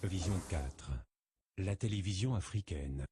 Vision 4. La télévision africaine.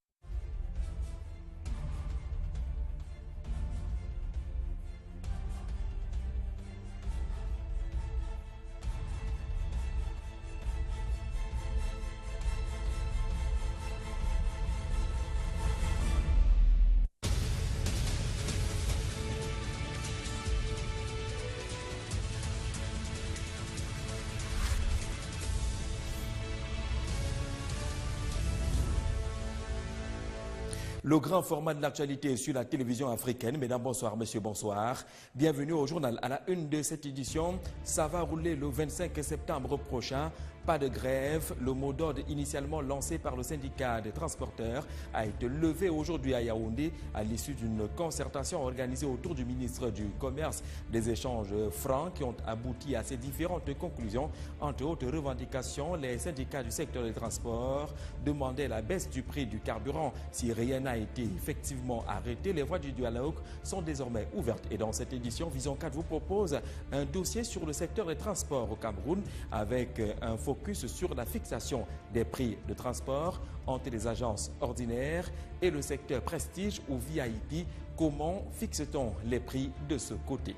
Le grand format de l'actualité sur la télévision africaine. Mesdames, bonsoir, messieurs, bonsoir. Bienvenue au journal. À la une de cette édition, ça va rouler le 25 septembre prochain. Pas de grève. Le mot d'ordre initialement lancé par le syndicat des transporteurs a été levé aujourd'hui à Yaoundé à l'issue d'une concertation organisée autour du ministre du Commerce. Des échanges francs qui ont abouti à ces différentes conclusions. Entre autres revendications, les syndicats du secteur des transports demandaient la baisse du prix du carburant. Si rien n'a été effectivement arrêté, les voies du dialogue sont désormais ouvertes. Et dans cette édition, Vision 4 vous propose un dossier sur le secteur des transports au Cameroun avec un focus sur la fixation des prix de transport entre les agences ordinaires et le secteur prestige ou VIP. Comment fixe-t-on les prix de ce côté?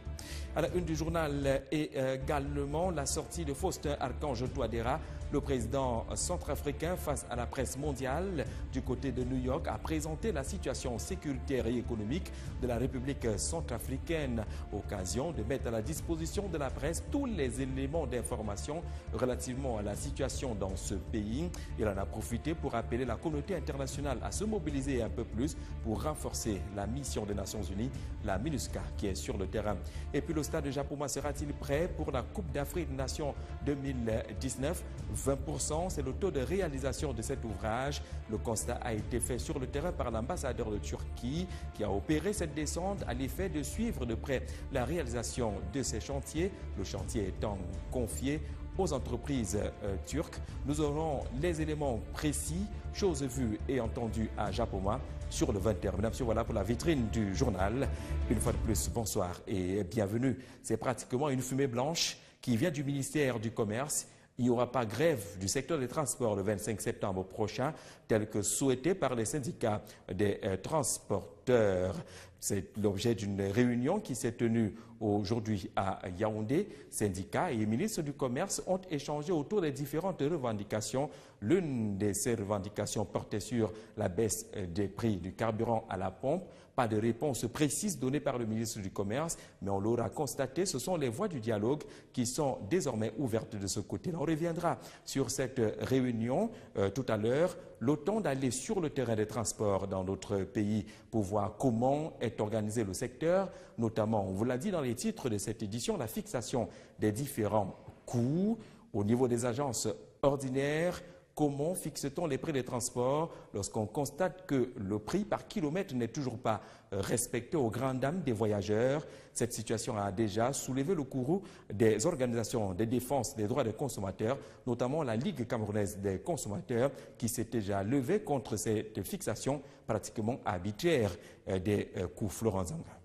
À la une du journal également la sortie de Faustin Archange Touadéra, le président centrafricain face à la presse mondiale du côté de New York a présenté la situation sécuritaire et économique de la République centrafricaine. Occasion de mettre à la disposition de la presse tous les éléments d'information relativement à la situation dans ce pays. Il en a profité pour appeler la communauté internationale à se mobiliser un peu plus pour renforcer la mission des Nations Unies, la MINUSCA, qui est sur le terrain. Et puis le stade de Japoma sera-t-il prêt pour la Coupe d'Afrique des Nations 2019? 20%, c'est le taux de réalisation de cet ouvrage. Le constat a été fait sur le terrain par l'ambassadeur de Turquie qui a opéré cette descente à l'effet de suivre de près la réalisation de ces chantiers, le chantier étant confié aux entreprises turques. Nous aurons les éléments précis, choses vues et entendues à Japoma sur le 20h. Mesdames, voilà pour la vitrine du journal. Une fois de plus, bonsoir et bienvenue. C'est pratiquement une fumée blanche qui vient du ministère du Commerce. Il n'y aura pas grève du secteur des transports le 25 septembre prochain, tel que souhaité par les syndicats des transporteurs. C'est l'objet d'une réunion qui s'est tenue aujourd'hui à Yaoundé. Syndicats et ministres du Commerce ont échangé autour des différentes revendications. L'une de ces revendications portait sur la baisse des prix du carburant à la pompe. Pas de réponse précise donnée par le ministre du Commerce, mais on l'aura constaté, ce sont les voies du dialogue qui sont désormais ouvertes de ce côté-là. On reviendra sur cette réunion tout à l'heure. Le temps d'aller sur le terrain des transports dans notre pays pour voir comment est organisé le secteur, notamment, on vous l'a dit dans les titres de cette édition, la fixation des différents coûts au niveau des agences ordinaires. Comment fixe-t-on les prix des transports lorsqu'on constate que le prix par kilomètre n'est toujours pas respecté aux grandes dames des voyageurs? Cette situation a déjà soulevé le courroux des organisations de défense des droits des consommateurs, notamment la Ligue camerounaise des consommateurs, qui s'est déjà levée contre cette fixation pratiquement arbitraire des coûts. Florent Zanga.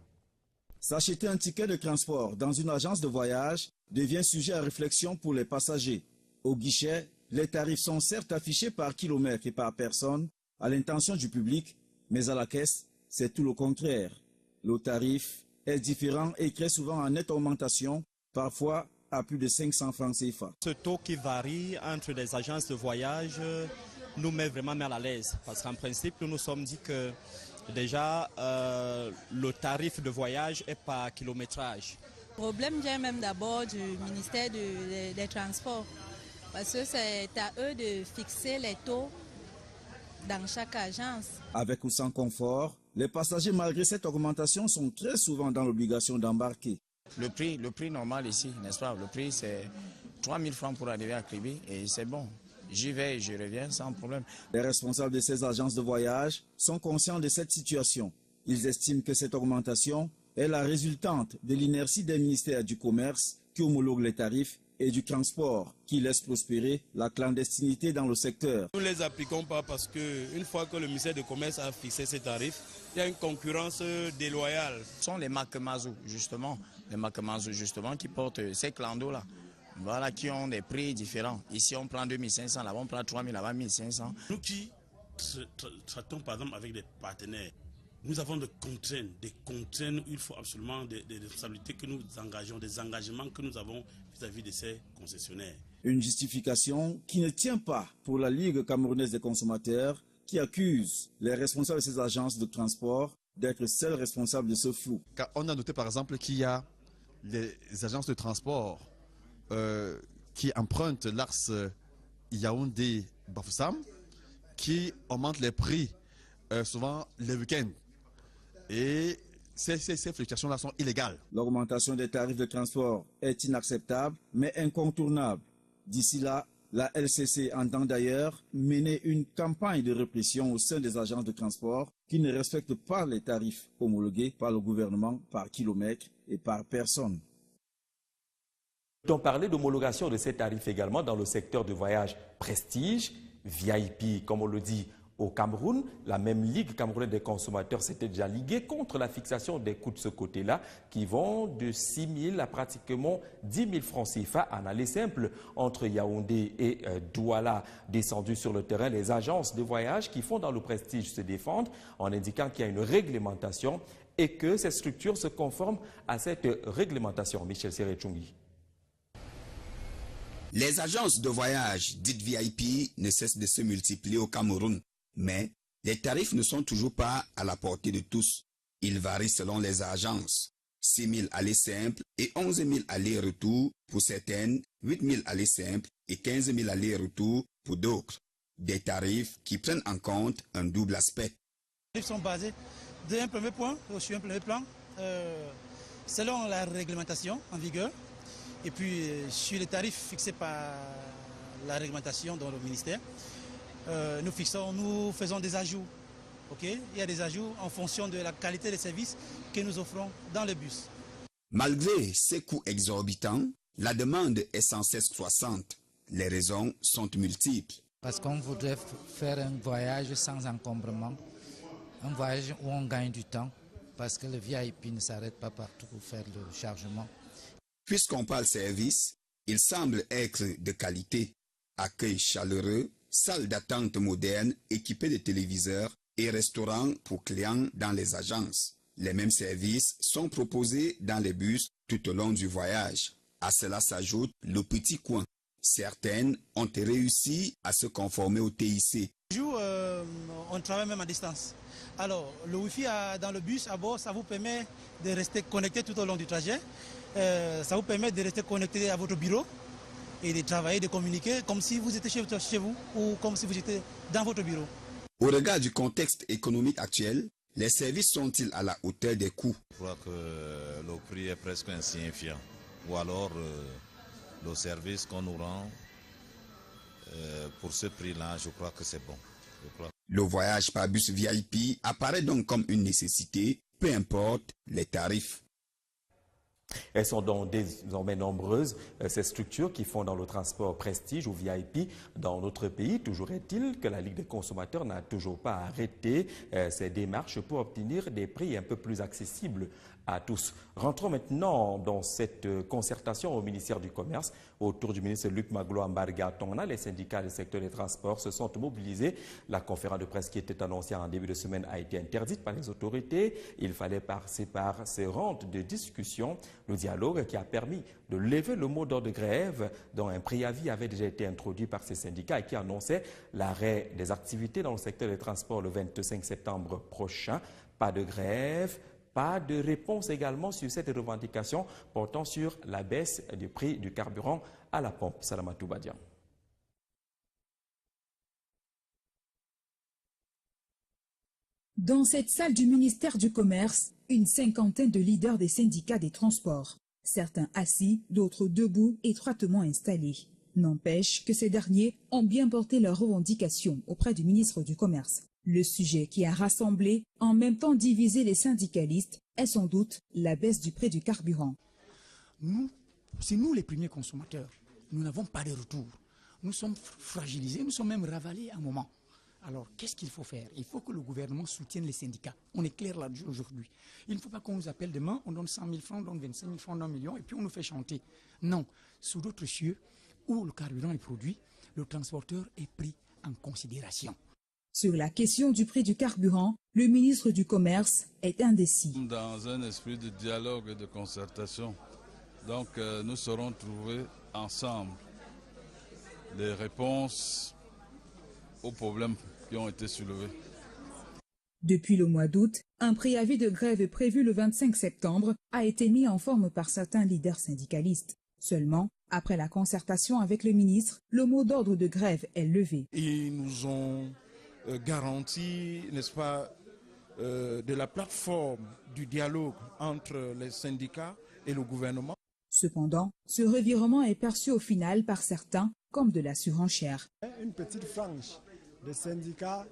S'acheter un ticket de transport dans une agence de voyage devient sujet à réflexion pour les passagers. Au guichet, les tarifs sont certes affichés par kilomètre et par personne à l'intention du public, mais à la caisse, c'est tout le contraire. Le tarif est différent et très souvent en nette augmentation, parfois à plus de 500 francs CFA. Ce taux qui varie entre les agences de voyage nous met vraiment mal à l'aise, parce qu'en principe, nous nous sommes dit que déjà le tarif de voyage est par kilométrage. Le problème vient même d'abord du ministère des Transports. Parce que c'est à eux de fixer les taux dans chaque agence. Avec ou sans confort, les passagers, malgré cette augmentation, sont très souvent dans l'obligation d'embarquer. Le prix normal ici, n'est-ce pas? Le prix, c'est 3 000 francs pour arriver à Kribi et c'est bon. J'y vais et je reviens sans problème. Les responsables de ces agences de voyage sont conscients de cette situation. Ils estiment que cette augmentation est la résultante de l'inertie des ministères du Commerce qui homologuent les tarifs et du transport qui laisse prospérer la clandestinité dans le secteur. Nous ne les appliquons pas parce qu'une fois que le ministère du Commerce a fixé ces tarifs, il y a une concurrence déloyale. Ce sont les Macamazou justement qui portent ces clandos-là. voilà, qui ont des prix différents. Ici, on prend 2500, là-bas, on prend 3000, là-bas, 1500. Nous qui traitons par exemple avec des partenaires, nous avons des contraintes où il faut absolument des responsabilités que nous engageons, des engagements que nous avons vis-à-vis de ces concessionnaires. Une justification qui ne tient pas pour la Ligue camerounaise des consommateurs qui accuse les responsables de ces agences de transport d'être seuls responsables de ce flou. Car on a noté par exemple qu'il y a les agences de transport qui empruntent l'Ars Yaoundé-Bafoussam, qui augmentent les prix souvent les week-ends. Et ces fluctuations-là sont illégales. L'augmentation des tarifs de transport est inacceptable, mais incontournable. D'ici là, la LCC entend d'ailleurs mener une campagne de répression au sein des agences de transport qui ne respectent pas les tarifs homologués par le gouvernement par kilomètre et par personne. On parlait d'homologation de ces tarifs également dans le secteur de voyage prestige, VIP, comme on le dit au Cameroun. La même Ligue camerounaise des consommateurs s'était déjà liguée contre la fixation des coûts de ce côté-là qui vont de 6 000 à pratiquement 10 000 francs CFA en aller simple entre Yaoundé et Douala. Descendus sur le terrain, les agences de voyage qui font dans le prestige se défendent en indiquant qu'il y a une réglementation et que ces structures se conforment à cette réglementation. Michel Serechungi. Les agences de voyage dites VIP ne cessent de se multiplier au Cameroun, mais les tarifs ne sont toujours pas à la portée de tous. Ils varient selon les agences. 6 000 allées simples et 11 000 allers-retours pour certaines, 8 000 allées simples et 15 000 allers-retours pour d'autres. Des tarifs qui prennent en compte un double aspect. Les tarifs sont basés d'un premier point, sur un premier plan, selon la réglementation en vigueur. Et puis sur les tarifs fixés par la réglementation dans le ministère, nous faisons des ajouts. Okay? Il y a des ajouts en fonction de la qualité des services que nous offrons dans le bus. Malgré ces coûts exorbitants, la demande est sans cesse croissante. Les raisons sont multiples. Parce qu'on voudrait faire un voyage sans encombrement, un voyage où on gagne du temps, parce que le VIP ne s'arrête pas partout pour faire le chargement. Puisqu'on parle service, il semble être de qualité. Accueil chaleureux, salle d'attente moderne équipée de téléviseurs et restaurants pour clients dans les agences. Les mêmes services sont proposés dans les bus tout au long du voyage. À cela s'ajoute le petit coin. Certaines ont réussi à se conformer au TIC. On travaille même à distance. Alors, le Wi-Fi dans le bus à bord, ça vous permet de rester connecté tout au long du trajet. Ça vous permet de rester connecté à votre bureau et de travailler, de communiquer comme si vous étiez chez vous ou comme si vous étiez dans votre bureau. Au regard du contexte économique actuel, les services sont-ils à la hauteur des coûts? Je crois que le prix est presque insignifiant. Ou alors le service qu'on nous rend pour ce prix-là, je crois que c'est bon. Le voyage par bus VIP apparaît donc comme une nécessité, peu importe les tarifs. Elles sont donc désormais nombreuses, ces structures qui font dans le transport prestige ou VIP dans notre pays. Toujours est-il que la Ligue des consommateurs n'a toujours pas arrêté ses démarches pour obtenir des prix un peu plus accessibles à tous. Rentrons maintenant dans cette concertation au ministère du Commerce. Autour du ministre Luc Magloire-Mbarga-Tongna, les syndicats du secteur des transports se sont mobilisés. La conférence de presse qui était annoncée en début de semaine a été interdite par les autorités. Il fallait passer par ces rondes de discussion. Le dialogue qui a permis de lever le mot d'ordre de grève dont un préavis avait déjà été introduit par ces syndicats et qui annonçait l'arrêt des activités dans le secteur des transports le 25 septembre prochain. Pas de grève. Pas de réponse également sur cette revendication portant sur la baisse du prix du carburant à la pompe. Salamatou Badian. Dans cette salle du ministère du Commerce, une cinquantaine de leaders des syndicats des transports. Certains assis, d'autres debout, étroitement installés. N'empêche que ces derniers ont bien porté leurs revendications auprès du ministre du Commerce. Le sujet qui a rassemblé, en même temps divisé les syndicalistes, est sans doute la baisse du prix du carburant. C'est nous les premiers consommateurs. Nous n'avons pas de retour. Nous sommes fragilisés, nous sommes même ravalés à un moment. Alors, qu'est-ce qu'il faut faire? Il faut que le gouvernement soutienne les syndicats. On est clair là-dessus aujourd'hui. Il ne faut pas qu'on nous appelle demain, on donne 100 000 francs, on donne 25 000 francs, on donne 1 million, et puis on nous fait chanter. Non, sous d'autres cieux, où le carburant est produit, le transporteur est pris en considération. Sur la question du prix du carburant, le ministre du Commerce est indécis. Dans un esprit de dialogue et de concertation, donc nous saurons trouver ensemble des réponses aux problèmes qui ont été soulevés. Depuis le mois d'août, un préavis de grève prévu le 25 septembre a été mis en forme par certains leaders syndicalistes. Seulement, après la concertation avec le ministre, le mot d'ordre de grève est levé. Ils nous ont garanti, n'est-ce pas, de la plateforme du dialogue entre les syndicats et le gouvernement. Cependant, ce revirement est perçu au final par certains comme de la surenchère. Une petite frange des syndicats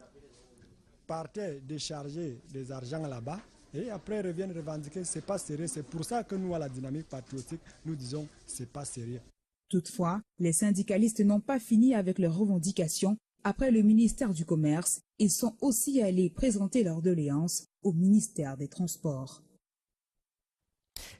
partait décharger des argents là-bas et après reviennent revendiquer c'est pas sérieux. C'est pour ça que nous, à la dynamique patriotique, nous disons c'est pas sérieux. Toutefois, les syndicalistes n'ont pas fini avec leurs revendications. Après le ministère du Commerce, ils sont aussi allés présenter leurs doléances au ministère des Transports.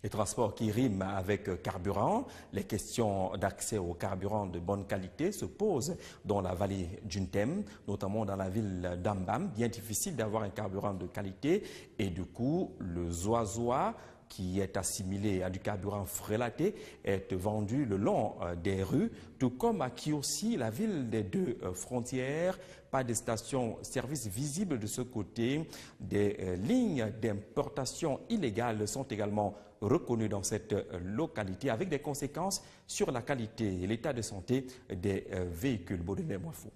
Les transports qui riment avec carburant, les questions d'accès au carburant de bonne qualité se posent dans la vallée d'Untem, notamment dans la ville d'Ambam. Bien difficile d'avoir un carburant de qualité et du coup, le zoazoa qui est assimilé à du carburant frélaté est vendu le long des rues, tout comme à Kiossi, la ville des deux frontières. Pas de station-service visible de ce côté. Des lignes d'importation illégale sont également reconnues dans cette localité avec des conséquences sur la qualité et l'état de santé des véhicules. Baudelaire Moifou.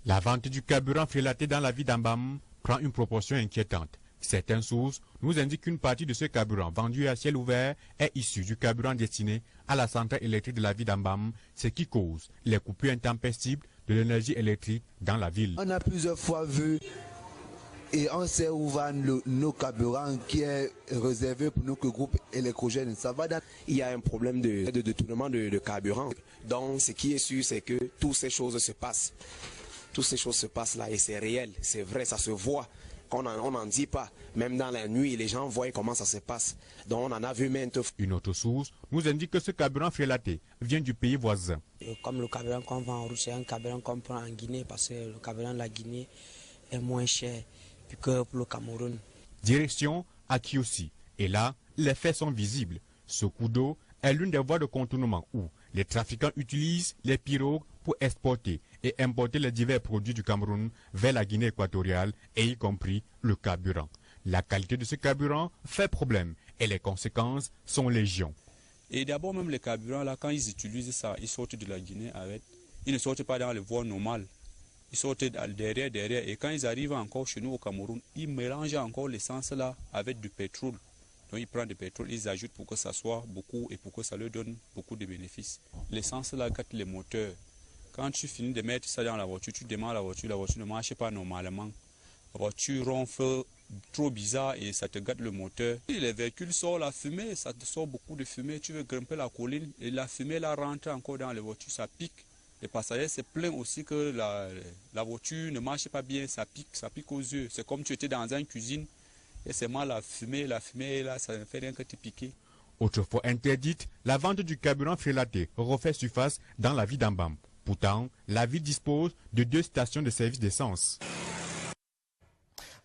La vente du carburant frélaté dans la ville d'Ambam prend une proportion inquiétante. Certaines sources nous indiquent qu'une partie de ce carburant vendu à ciel ouvert est issue du carburant destiné à la centrale électrique de la ville d'Ambam, ce qui cause les coupures intempestives de l'énergie électrique dans la ville. On a plusieurs fois vu et on sait où va nos carburants qui est réservé pour nos groupes électrogènes. Ça va Il y a un problème de détournement de carburant. Donc ce qui est sûr, c'est que toutes ces choses se passent. Toutes ces choses se passent là et c'est réel, c'est vrai, ça se voit. On n'en dit pas. Même dans la nuit, les gens voient comment ça se passe. Donc on en a vu maintes fois. Une autre source nous indique que ce carburant frélaté vient du pays voisin. Comme le carburant qu'on vend en route, c'est un carburant qu'on prend en Guinée parce que le carburant de la Guinée est moins cher que pour le Cameroun. Direction à Kiossi. Et là, les faits sont visibles. Ce coup d'eau est l'une des voies de contournement où les trafiquants utilisent les pirogues pour exporter et importer les divers produits du Cameroun vers la Guinée équatoriale et y compris le carburant. La qualité de ce carburant fait problème et les conséquences sont légion. Et d'abord même les carburants, là, quand ils utilisent ça, ils sortent de la Guinée avec, ils ne sortent pas dans les voies normales. Ils sortent derrière et quand ils arrivent encore chez nous au Cameroun, ils mélangent encore l'essence là avec du pétrole. Donc ils prennent du pétrole, ils ajoutent pour que ça soit beaucoup et pour que ça leur donne beaucoup de bénéfices. L'essence là gâte les moteurs. Quand tu finis de mettre ça dans la voiture, tu démarres la voiture ne marche pas normalement. La voiture ronfle trop bizarre et ça te gâte le moteur. Et les véhicules sortent la fumée, ça te sort beaucoup de fumée. Tu veux grimper la colline et la fumée là rentre encore dans les voitures, ça pique. Les passagers se plaignent aussi que la voiture ne marche pas bien, ça pique aux yeux. C'est comme tu étais dans une cuisine et c'est mal la fumée là, ça ne fait rien que te piquer. Autrefois interdite, la vente du carburant frélaté refait surface dans la ville d'Ambam. Pourtant, la ville dispose de 2 stations de service d'essence.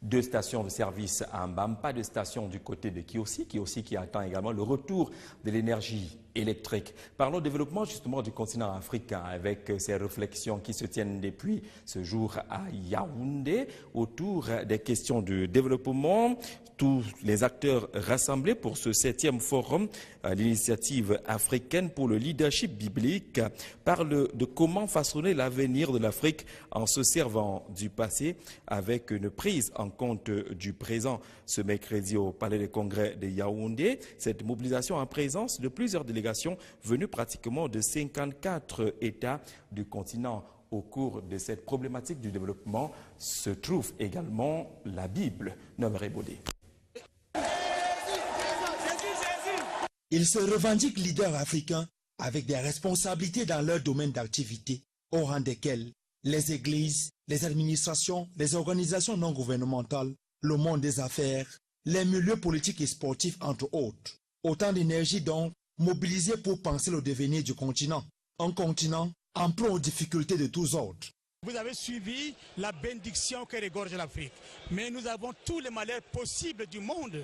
2 stations de service à Ambam, pas de station du côté de Kiossi qui attend également le retour de l'énergie électrique. Parlons développement justement du continent africain avec ces réflexions qui se tiennent depuis ce jour à Yaoundé autour des questions de développement. Tous les acteurs rassemblés pour ce 7e forum, l'initiative africaine pour le leadership biblique, parle de comment façonner l'avenir de l'Afrique en se servant du passé avec une prise en compte du présent. Ce mercredi au Palais des Congrès de Yaoundé, cette mobilisation en présence de plusieurs délégations venues pratiquement de 54 États du continent. Au cours de cette problématique du développement se trouve également la Bible. Nombré Baudé. Ils se revendiquent leaders africains avec des responsabilités dans leur domaine d'activité, au rang desquels les églises, les administrations, les organisations non gouvernementales, le monde des affaires, les milieux politiques et sportifs, entre autres. Autant d'énergie donc mobilisée pour penser le devenir du continent. Un continent en proie aux difficultés de tous ordres. Vous avez suivi la bénédiction que regorge l'Afrique. Mais nous avons tous les malheurs possibles du monde.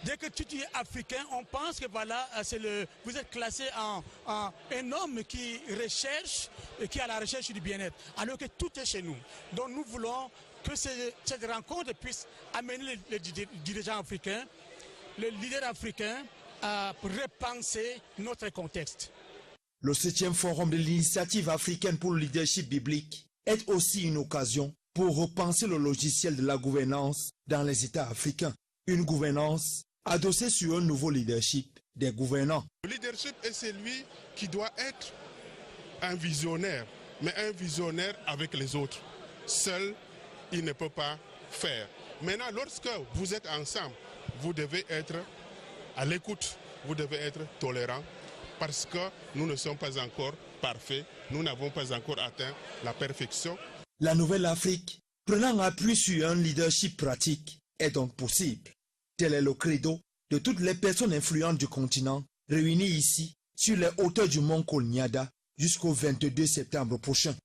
Dès que tu es africain, on pense que voilà, vous êtes classé en un homme qui recherche, qui est à la recherche du bien-être. Alors que tout est chez nous. Donc nous voulons que cette rencontre puisse amener les dirigeants africains, les leaders africains, à repenser notre contexte. Le 7e forum de l'initiative africaine pour le leadership biblique est aussi une occasion pour repenser le logiciel de la gouvernance dans les États africains. Une gouvernance adossée sur un nouveau leadership des gouvernants. Le leadership est celui qui doit être un visionnaire, mais un visionnaire avec les autres. Seul, il ne peut pas faire. Maintenant, lorsque vous êtes ensemble, vous devez être à l'écoute, vous devez être tolérant, parce que nous ne sommes pas encore parfaits, nous n'avons pas encore atteint la perfection. La nouvelle Afrique, prenant appui sur un leadership pratique, est donc possible. Tel est le credo de toutes les personnes influentes du continent, réunies ici, sur les hauteurs du mont Kolniada, jusqu'au 22 septembre prochain.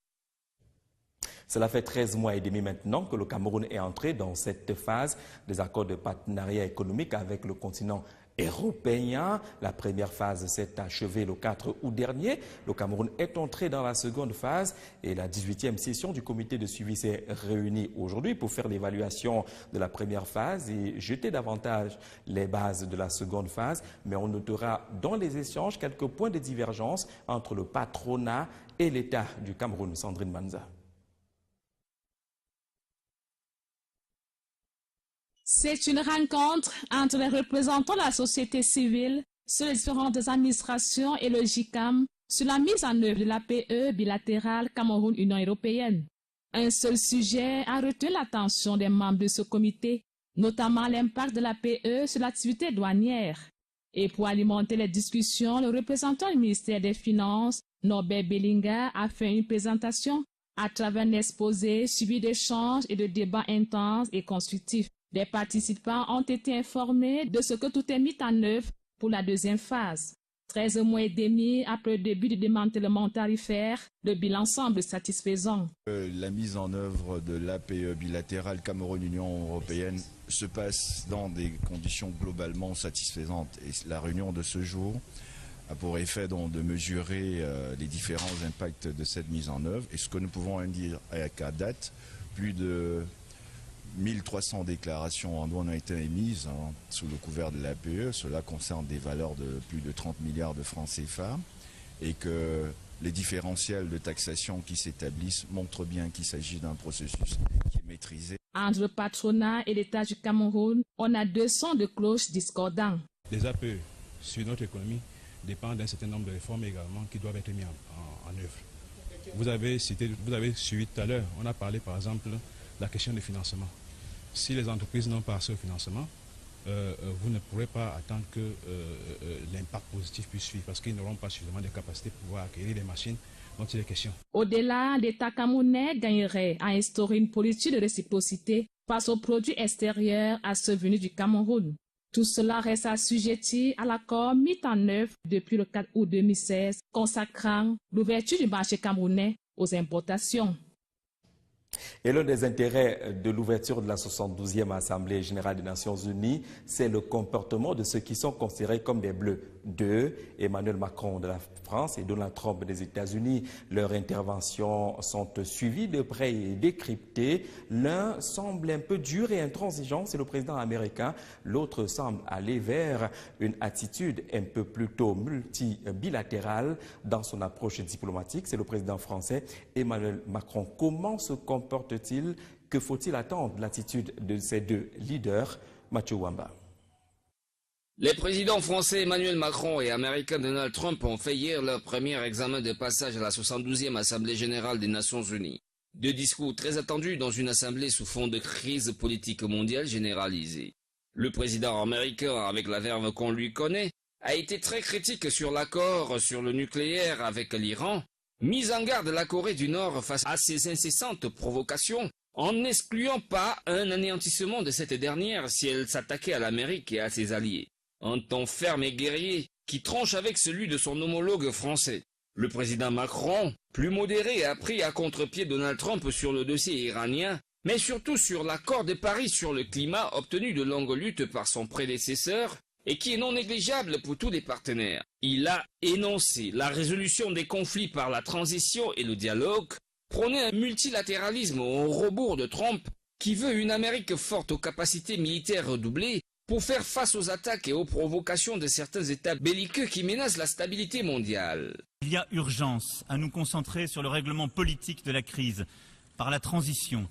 Cela fait 13 mois et demi maintenant que le Cameroun est entré dans cette phase des accords de partenariat économique avec le continent européen. La première phase s'est achevée le 4 août dernier. Le Cameroun est entré dans la seconde phase et la 18e session du comité de suivi s'est réunie aujourd'hui pour faire l'évaluation de la première phase et jeter davantage les bases de la seconde phase. Mais on notera dans les échanges quelques points de divergence entre le patronat et l'État du Cameroun. Sandrine Manza. C'est une rencontre entre les représentants de la société civile sur les différentes administrations et le JICAM sur la mise en œuvre de l'APE bilatérale Cameroun-Union européenne. Un seul sujet a retenu l'attention des membres de ce comité, notamment l'impact de l'APE sur l'activité douanière. Et pour alimenter les discussions, le représentant du ministère des Finances, Norbert Bellinga, a fait une présentation à travers un exposé suivi d'échanges et de débats intenses et constructifs. Les participants ont été informés de ce que tout est mis en œuvre pour la deuxième phase. 13 mois et demi après le début du démantèlement tarifaire, le bilan semble satisfaisant. La mise en œuvre de l'APE bilatérale Cameroun-Union européenne se passe dans des conditions globalement satisfaisantes. Et la réunion de ce jour a pour effet donc de mesurer les différents impacts de cette mise en œuvre. Et ce que nous pouvons dire qu'à date, plus de 1300 déclarations en douane ont été émises sous le couvert de l'APE. Cela concerne des valeurs de plus de 30 milliards de francs CFA et que les différentiels de taxation qui s'établissent montrent bien qu'il s'agit d'un processus qui est maîtrisé. Entre le patronat et l'État du Cameroun, on a 200 de cloches discordantes. Les APE sur notre économie dépendent d'un certain nombre de réformes également qui doivent être mises en œuvre. Vous avez suivi tout à l'heure, on a parlé par exemple de la question du financement. Si les entreprises n'ont pas accès au financement, vous ne pourrez pas attendre que l'impact positif puisse suivre parce qu'ils n'auront pas suffisamment de capacités pour pouvoir acquérir les machines dont il est question. Au-delà, l'État camerounais gagnerait à instaurer une politique de réciprocité face aux produits extérieurs à ceux venus du Cameroun. Tout cela reste assujetti à l'accord mis en œuvre depuis le 4 août 2016 consacrant l'ouverture du marché camerounais aux importations. Et l'un des intérêts de l'ouverture de la 72e Assemblée générale des Nations Unies, c'est le comportement de ceux qui sont considérés comme des bleus. Deux, Emmanuel Macron de la France et Donald Trump des États-Unis. Leurs interventions sont suivies de près et décryptées. L'un semble un peu dur et intransigeant, c'est le président américain. L'autre semble aller vers une attitude un peu plutôt multilatérale dans son approche diplomatique. C'est le président français Emmanuel Macron. Comment se comporte-t-il? Que faut-il attendre de l'attitude de ces deux leaders? Mathieu Wamba. Les présidents français Emmanuel Macron et américain Donald Trump ont fait hier leur premier examen de passage à la 72e Assemblée générale des Nations Unies. Deux discours très attendus dans une assemblée sous fond de crise politique mondiale généralisée. Le président américain, avec la verve qu'on lui connaît, a été très critique sur l'accord sur le nucléaire avec l'Iran, Mise en garde la Corée du Nord face à ces incessantes provocations, en n'excluant pas un anéantissement de cette dernière si elle s'attaquait à l'Amérique et à ses alliés. Un ton ferme et guerrier qui tranche avec celui de son homologue français. Le président Macron, plus modéré, a pris à contre-pied Donald Trump sur le dossier iranien, mais surtout sur l'accord de Paris sur le climat obtenu de longue lutte par son prédécesseur et qui est non négligeable pour tous les partenaires. Il a énoncé la résolution des conflits par la transition et le dialogue, prôné un multilatéralisme au rebours de Trump qui veut une Amérique forte aux capacités militaires redoublées pour faire face aux attaques et aux provocations de certains États belliqueux qui menacent la stabilité mondiale. Il y a urgence à nous concentrer sur le règlement politique de la crise par la transition,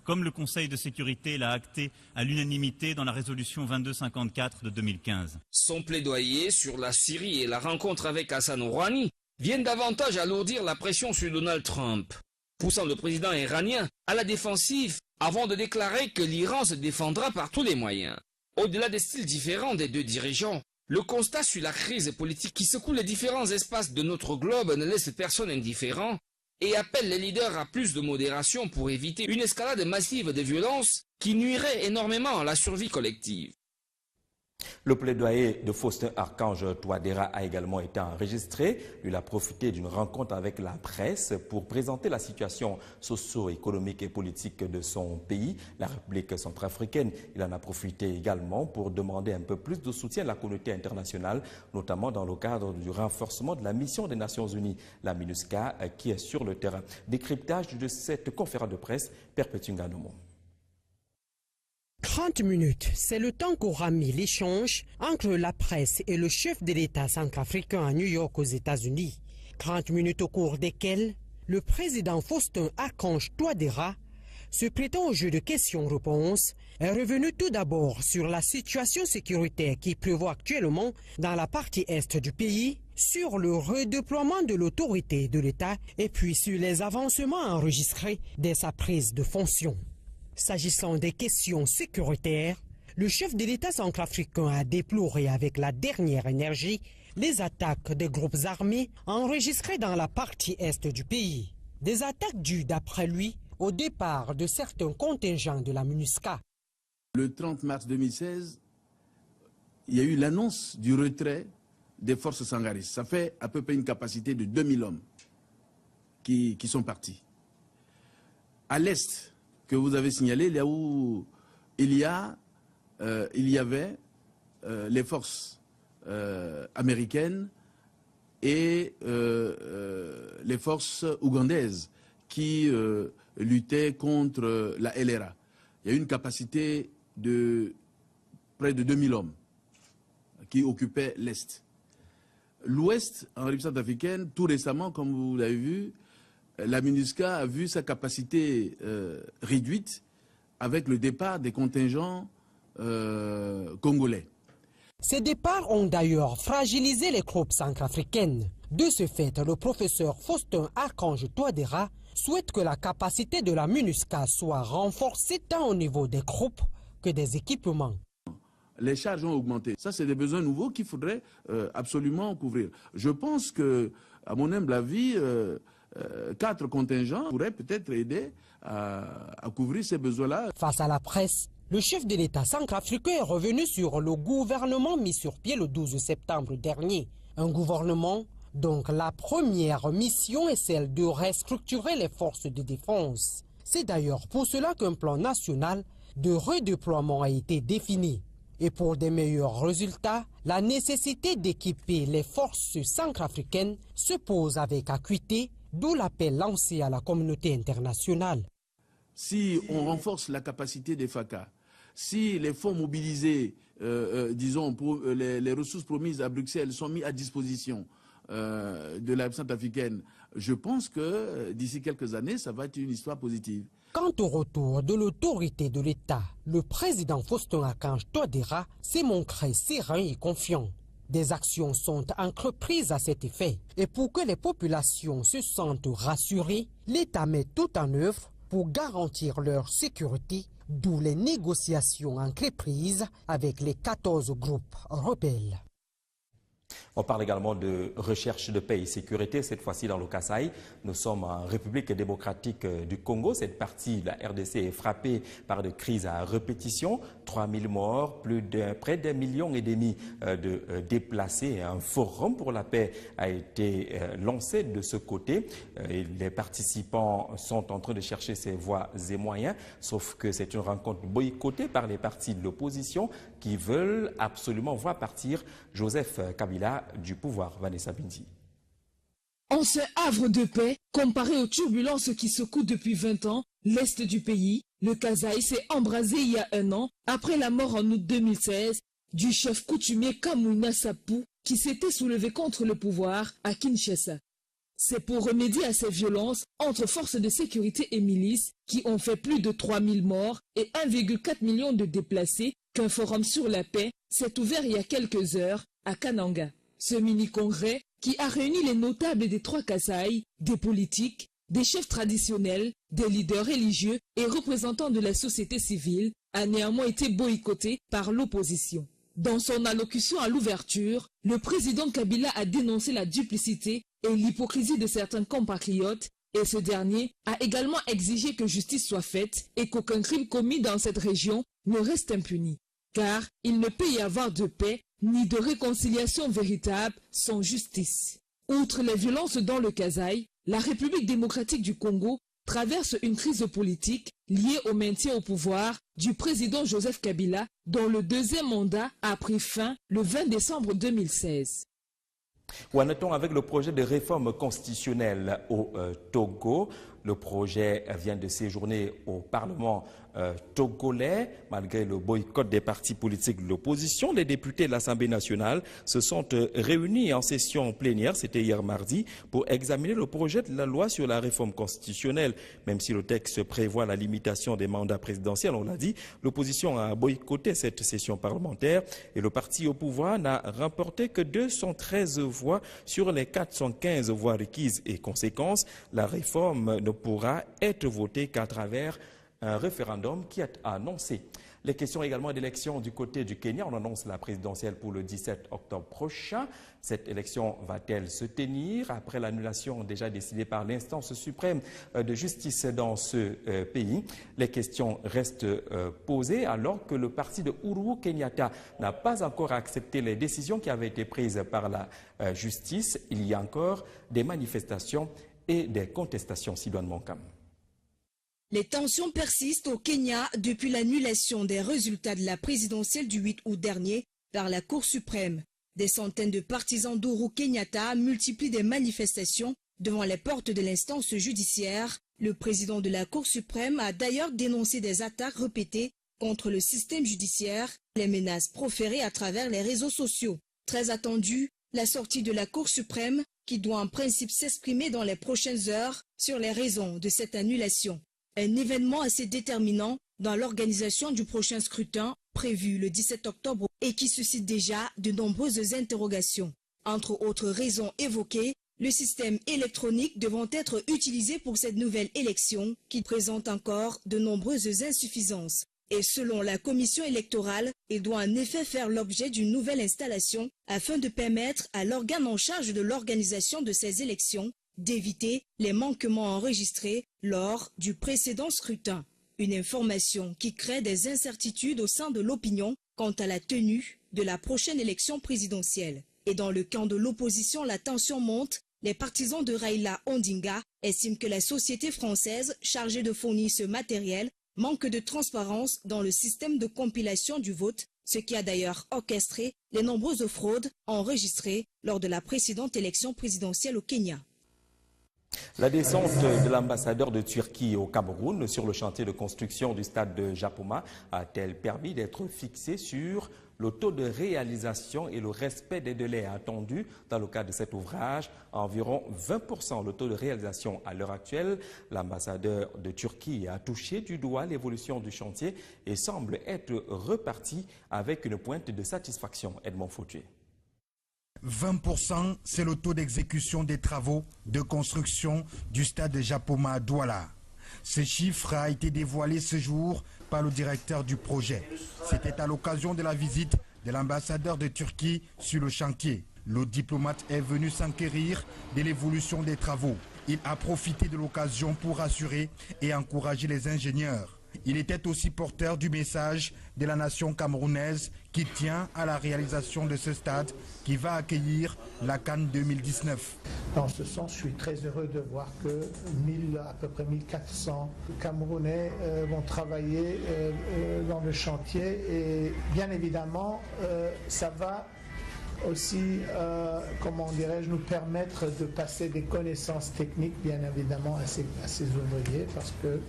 comme le Conseil de sécurité l'a acté à l'unanimité dans la résolution 2254 de 2015. Son plaidoyer sur la Syrie et la rencontre avec Hassan Rouhani viennent davantage alourdir la pression sur Donald Trump, poussant le président iranien à la défensive avant de déclarer que l'Iran se défendra par tous les moyens. Au-delà des styles différents des deux dirigeants, le constat sur la crise politique qui secoue les différents espaces de notre globe ne laisse personne indifférent et appelle les leaders à plus de modération pour éviter une escalade massive de violence qui nuirait énormément à la survie collective. Le plaidoyer de Faustin Archange Touadéra a également été enregistré. Il a profité d'une rencontre avec la presse pour présenter la situation socio-économique et politique de son pays, la République centrafricaine. Il en a profité également pour demander un peu plus de soutien à la communauté internationale, notamment dans le cadre du renforcement de la mission des Nations Unies, la MINUSCA, qui est sur le terrain. Décryptage de cette conférence de presse, Perpétue Nganomo. 30 minutes, c'est le temps qu'aura mis l'échange entre la presse et le chef de l'État centrafricain à New York aux États-Unis. 30 minutes au cours desquelles le président Faustin Archange Touadéra, se prêtant au jeu de questions-réponses, est revenu tout d'abord sur la situation sécuritaire qui prévaut actuellement dans la partie est du pays, sur le redéploiement de l'autorité de l'État et puis sur les avancements enregistrés dès sa prise de fonction. S'agissant des questions sécuritaires, le chef de l'État centrafricain a déploré avec la dernière énergie les attaques des groupes armés enregistrées dans la partie est du pays. Des attaques dues, d'après lui, au départ de certains contingents de la MINUSCA. Le 30 mars 2016, il y a eu l'annonce du retrait des forces sangaristes. Ça fait à peu près une capacité de 2000 hommes qui sont partis. À l'est, que vous avez signalé, là où il y avait les forces américaines et les forces ougandaises qui luttaient contre la LRA. Il y a eu une capacité de près de 2000 hommes qui occupaient l'Est. L'Ouest, en République centrafricaine, tout récemment, comme vous l'avez vu, la MINUSCA a vu sa capacité réduite avec le départ des contingents congolais. Ces départs ont d'ailleurs fragilisé les troupes centrafricaines. De ce fait, le professeur Faustin Archange Touadéra souhaite que la capacité de la MINUSCA soit renforcée tant au niveau des troupes que des équipements. Les charges ont augmenté. Ça, c'est des besoins nouveaux qu'il faudrait absolument couvrir. Je pense que, à mon humble avis, 4 contingents pourraient peut-être aider à couvrir ces besoins-là. Face à la presse, le chef de l'État centrafricain est revenu sur le gouvernement mis sur pied le 12 septembre dernier. Un gouvernement, donc la première mission est celle de restructurer les forces de défense. C'est d'ailleurs pour cela qu'un plan national de redéploiement a été défini. Et pour des meilleurs résultats, la nécessité d'équiper les forces centrafricaines se pose avec acuité, d'où l'appel lancé à la communauté internationale. Si on renforce la capacité des FACA, si les fonds mobilisés, disons, pour les ressources promises à Bruxelles sont mis à disposition de la centrafricaine, je pense que d'ici quelques années, ça va être une histoire positive. Quant au retour de l'autorité de l'État, le président Faustin Archange Touadéra s'est montré serein et confiant. Des actions sont entreprises à cet effet. Et pour que les populations se sentent rassurées, l'État met tout en œuvre pour garantir leur sécurité, d'où les négociations entreprises avec les 14 groupes rebelles. On parle également de recherche de paix et sécurité, cette fois-ci dans le Kasaï. Nous sommes en République démocratique du Congo. Cette partie de la RDC est frappée par des crises à répétition. 3000 morts, près d'1,5 million de déplacés. Un forum pour la paix a été lancé de ce côté. Les participants sont en train de chercher ses voies et moyens, sauf que c'est une rencontre boycottée par les partis de l'opposition qui veulent absolument voir partir Joseph Kabila du pouvoir. Vanessa Bindi. En ce havre de paix, comparé aux turbulences qui secouent depuis 20 ans l'est du pays, le Kasaï s'est embrasé il y a 1 an, après la mort en août 2016 du chef coutumier Kamwina Sapu qui s'était soulevé contre le pouvoir à Kinshasa. C'est pour remédier à ces violences entre forces de sécurité et milices qui ont fait plus de 3000 morts et 1,4 million de déplacés qu'un forum sur la paix s'est ouvert il y a quelques heures à Kananga. Ce mini-congrès qui a réuni les notables des 3 Kasaï, des politiques, des chefs traditionnels, des leaders religieux et représentants de la société civile a néanmoins été boycotté par l'opposition. Dans son allocution à l'ouverture, le président Kabila a dénoncé la duplicité et l'hypocrisie de certains compatriotes et ce dernier a également exigé que justice soit faite et qu'aucun crime commis dans cette région ne reste impuni. Car il ne peut y avoir de paix ni de réconciliation véritable sans justice. Outre les violences dans le Kasaï, la République démocratique du Congo traverse une crise politique liée au maintien au pouvoir du président Joseph Kabila, dont le 2e mandat a pris fin le 20 décembre 2016. Où en est-on avec le projet de réforme constitutionnelle au Togo? Le projet vient de séjourner au Parlement togolais. Malgré le boycott des partis politiques de l'opposition, les députés de l'Assemblée nationale se sont réunis en session plénière, c'était hier mardi, pour examiner le projet de la loi sur la réforme constitutionnelle. Même si le texte prévoit la limitation des mandats présidentiels, on l'a dit, l'opposition a boycotté cette session parlementaire et le parti au pouvoir n'a remporté que 213 voix sur les 415 voix requises. Et conséquence, la réforme ne pourra être votée qu'à travers un référendum qui est annoncé. Les questions également d'élection du côté du Kenya. On annonce la présidentielle pour le 17 octobre prochain. Cette élection va-t-elle se tenir après l'annulation déjà décidée par l'instance suprême de justice dans ce pays? Les questions restent posées alors que le parti de Uhuru Kenyatta n'a pas encore accepté les décisions qui avaient été prises par la justice. Il y a encore des manifestations et des contestations. Sidoine Monkam. Les tensions persistent au Kenya depuis l'annulation des résultats de la présidentielle du 8 août dernier par la Cour suprême. Des centaines de partisans d'Uhuru Kenyatta multiplient des manifestations devant les portes de l'instance judiciaire. Le président de la Cour suprême a d'ailleurs dénoncé des attaques répétées contre le système judiciaire, les menaces proférées à travers les réseaux sociaux. Très attendue, la sortie de la Cour suprême qui doit en principe s'exprimer dans les prochaines heures sur les raisons de cette annulation. Un événement assez déterminant dans l'organisation du prochain scrutin prévu le 17 octobre et qui suscite déjà de nombreuses interrogations. Entre autres raisons évoquées, le système électronique devant être utilisé pour cette nouvelle élection qui présente encore de nombreuses insuffisances. Et selon la commission électorale, il doit en effet faire l'objet d'une nouvelle installation afin de permettre à l'organe en charge de l'organisation de ces élections d'éviter les manquements enregistrés lors du précédent scrutin. Une information qui crée des incertitudes au sein de l'opinion quant à la tenue de la prochaine élection présidentielle. Et dans le camp de l'opposition, la tension monte. Les partisans de Raila Odinga estiment que la société française chargée de fournir ce matériel manque de transparence dans le système de compilation du vote, ce qui a d'ailleurs orchestré les nombreuses fraudes enregistrées lors de la précédente élection présidentielle au Kenya. La descente de l'ambassadeur de Turquie au Cameroun sur le chantier de construction du stade de Japoma a-t-elle permis d'être fixée sur le taux de réalisation et le respect des délais attendus dans le cadre de cet ouvrage, environ 20% le taux de réalisation à l'heure actuelle. L'ambassadeur de Turquie a touché du doigt l'évolution du chantier et semble être reparti avec une pointe de satisfaction. Edmond Fautué. 20%, c'est le taux d'exécution des travaux de construction du stade de Japoma à Douala. Ce chiffre a été dévoilé ce jour par le directeur du projet. C'était à l'occasion de la visite de l'ambassadeur de Turquie sur le chantier. Le diplomate est venu s'enquérir de l'évolution des travaux. Il a profité de l'occasion pour rassurer et encourager les ingénieurs. Il était aussi porteur du message de la nation camerounaise qui tient à la réalisation de ce stade qui va accueillir la CAN 2019. Dans ce sens, je suis très heureux de voir que à peu près 1400 Camerounais vont travailler dans le chantier et bien évidemment, ça va aussi, comment dirais-je, nous permettre de passer des connaissances techniques bien évidemment à ces ouvriers parce que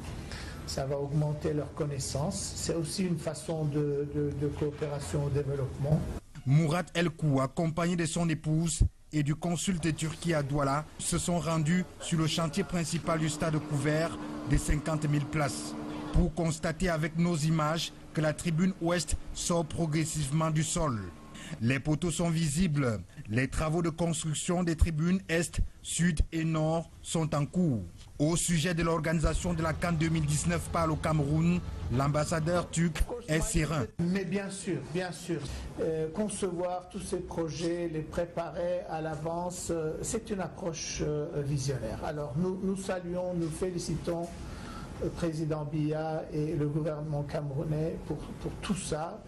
ça va augmenter leurs connaissances. C'est aussi une façon de coopération au développement. Mourad Elkou, accompagné de son épouse et du consul de Turquie à Douala, se sont rendus sur le chantier principal du stade couvert de 50 000 places pour constater avec nos images que la tribune ouest sort progressivement du sol. Les poteaux sont visibles. Les travaux de construction des tribunes est, sud et nord sont en cours. Au sujet de l'organisation de la CAN 2019 par le Cameroun, l'ambassadeur turc est serein. Mais bien sûr, concevoir tous ces projets, les préparer à l'avance, c'est une approche visionnaire. Alors nous saluons, nous félicitons le président Biya et le gouvernement camerounais pour tout ça.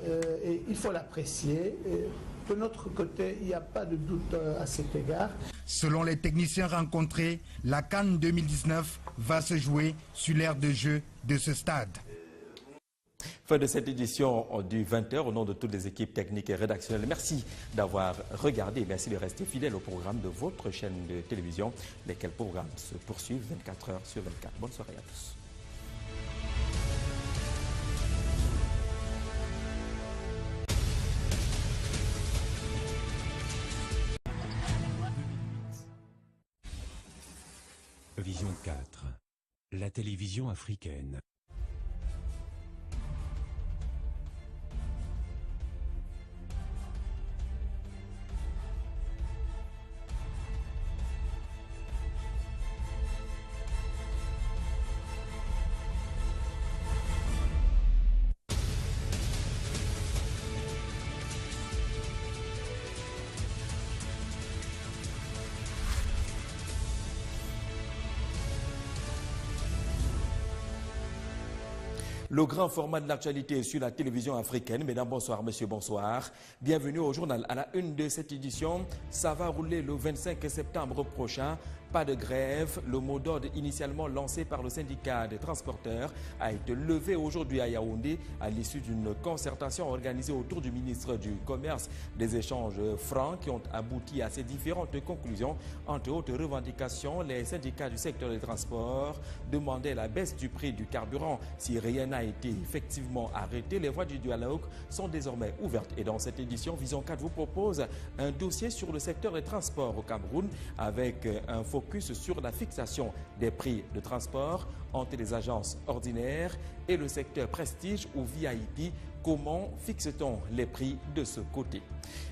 Et il faut l'apprécier. De notre côté, il n'y a pas de doute à cet égard. Selon les techniciens rencontrés, la CAN 2019 va se jouer sur l'aire de jeu de ce stade. Fin de cette édition du 20h au nom de toutes les équipes techniques et rédactionnelles. Merci d'avoir regardé. Merci de rester fidèle au programme de votre chaîne de télévision, lesquels programmes se poursuivent 24 heures sur 24. Bonne soirée à tous. Vision 4, la télévision africaine. Le grand format de l'actualité sur la télévision africaine. Mesdames, bonsoir, messieurs, bonsoir. Bienvenue au journal. À la une de cette édition, ça va rouler le 25 septembre prochain. Pas de grève. Le mot d'ordre initialement lancé par le syndicat des transporteurs a été levé aujourd'hui à Yaoundé à l'issue d'une concertation organisée autour du ministre du Commerce. Des échanges francs qui ont abouti à ces différentes conclusions. Entre autres revendications, les syndicats du secteur des transports demandaient la baisse du prix du carburant. Si rien n'a été effectivement arrêté, les voies du dialogue sont désormais ouvertes. Et dans cette édition, Vision 4 vous propose un dossier sur le secteur des transports au Cameroun avec un focus sur la fixation des prix de transport entre les agences ordinaires et le secteur prestige ou VIP. Comment fixe-t-on les prix de ce côté?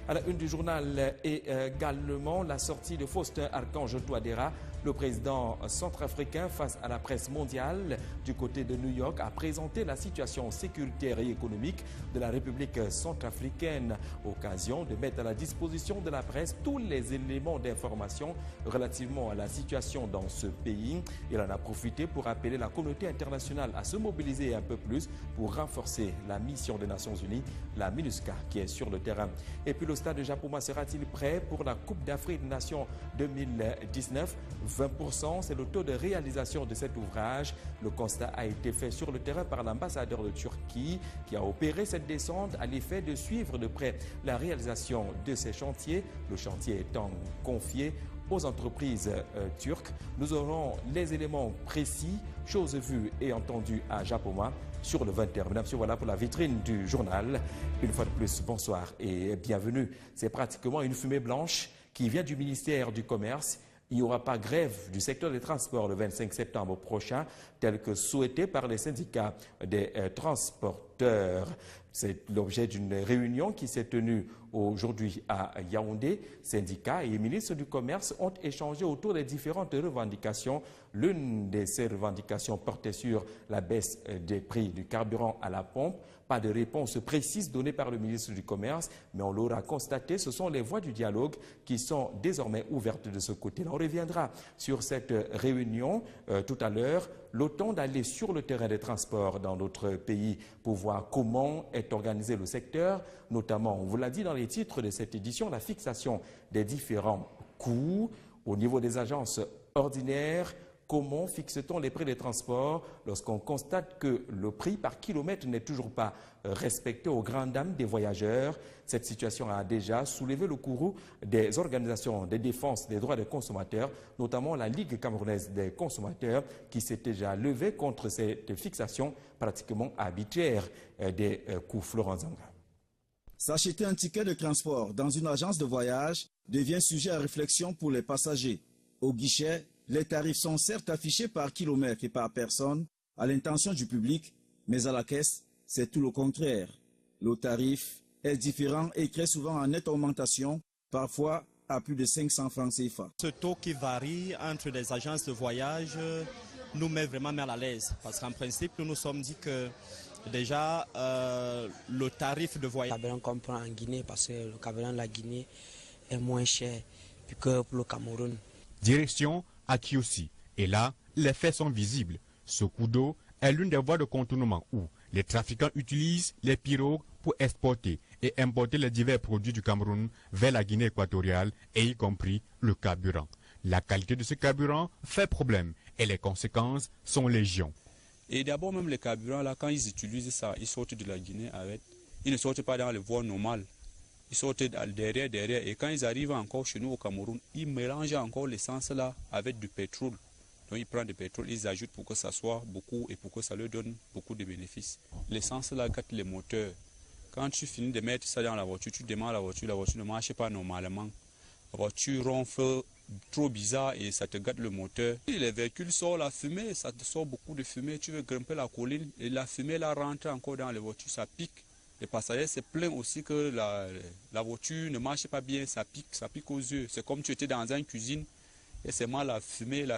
À la une du journal également la sortie de Faustin Archange Touadéra. Le président centrafricain face à la presse mondiale du côté de New York a présenté la situation sécuritaire et économique de la République centrafricaine. Occasion de mettre à la disposition de la presse tous les éléments d'information relativement à la situation dans ce pays. Il en a profité pour appeler la communauté internationale à se mobiliser un peu plus pour renforcer la mission des Nations Unies, la MINUSCA qui est sur le terrain. Et puis le stade de Japoma sera-t-il prêt pour la Coupe d'Afrique des Nations 2019? 20%, c'est le taux de réalisation de cet ouvrage. Le constat a été fait sur le terrain par l'ambassadeur de Turquie qui a opéré cette descente à l'effet de suivre de près la réalisation de ces chantiers. Le chantier étant confié aux entreprises turques. Nous aurons les éléments précis, choses vues et entendues à Japoma sur le 20h. Mesdames et messieurs, voilà pour la vitrine du journal. Une fois de plus, bonsoir et bienvenue. C'est pratiquement une fumée blanche qui vient du ministère du Commerce. Il n'y aura pas grève du secteur des transports le 25 septembre prochain, tel que souhaité par les syndicats des transporteurs. transporteurs. C'est l'objet d'une réunion qui s'est tenue aujourd'hui à Yaoundé. Syndicats et ministres du Commerce ont échangé autour des différentes revendications. L'une de ces revendications portait sur la baisse des prix du carburant à la pompe. Pas de réponse précise donnée par le ministre du Commerce, mais on l'aura constaté, ce sont les voies du dialogue qui sont désormais ouvertes de ce côté-là. On reviendra sur cette réunion tout à l'heure. Le temps d'aller sur le terrain des transports dans notre pays pour voir comment est organisé le secteur, notamment, on vous l'a dit dans les titres de cette édition, la fixation des différents coûts au niveau des agences ordinaires. Comment fixe-t-on les prix des transports lorsqu'on constate que le prix par kilomètre n'est toujours pas respecté aux grandes dames des voyageurs? Cette situation a déjà soulevé le courroux des organisations de défense des droits des consommateurs, notamment la Ligue camerounaise des consommateurs, qui s'est déjà levée contre cette fixation pratiquement arbitraire des coûts. Florent Zanga. S'acheter un ticket de transport dans une agence de voyage devient sujet à réflexion pour les passagers. Au guichet, les tarifs sont certes affichés par kilomètre et par personne à l'intention du public, mais à la caisse, c'est tout le contraire. Le tarif est différent et très souvent en nette augmentation, parfois à plus de 500 francs CFA. Ce taux qui varie entre les agences de voyage nous met vraiment mal à l'aise, parce qu'en principe, nous nous sommes dit que déjà le tarif de voyage... Le carburant qu'on prend en Guinée, parce que le carburant de la Guinée est moins cher que pour le Cameroun. Direction à Kiossi. Et là, les faits sont visibles. Ce coup d'eau est l'une des voies de contournement où les trafiquants utilisent les pirogues pour exporter et importer les divers produits du Cameroun vers la Guinée équatoriale et y compris le carburant. La qualité de ce carburant fait problème et les conséquences sont légion. Et d'abord même les carburants, là, quand ils utilisent ça, ils sortent de la Guinée avec, ils ne sortent pas dans les voies normales. Ils sortent derrière, et quand ils arrivent encore chez nous au Cameroun, ils mélangent encore l'essence là avec du pétrole. Donc ils prennent du pétrole, ils ajoutent pour que ça soit beaucoup et pour que ça leur donne beaucoup de bénéfices. L'essence là gâte les moteurs. Quand tu finis de mettre ça dans la voiture, tu démarres la voiture ne marche pas normalement. La voiture ronfle trop bizarre et ça te gâte le moteur. Et les véhicules sortent la fumée, ça te sort beaucoup de fumée, tu veux grimper la colline et la fumée là rentre encore dans les voitures, ça pique. Les passagers se plaignent aussi que la voiture ne marche pas bien, ça pique aux yeux. C'est comme tu étais dans une cuisine et c'est mal la fumée là,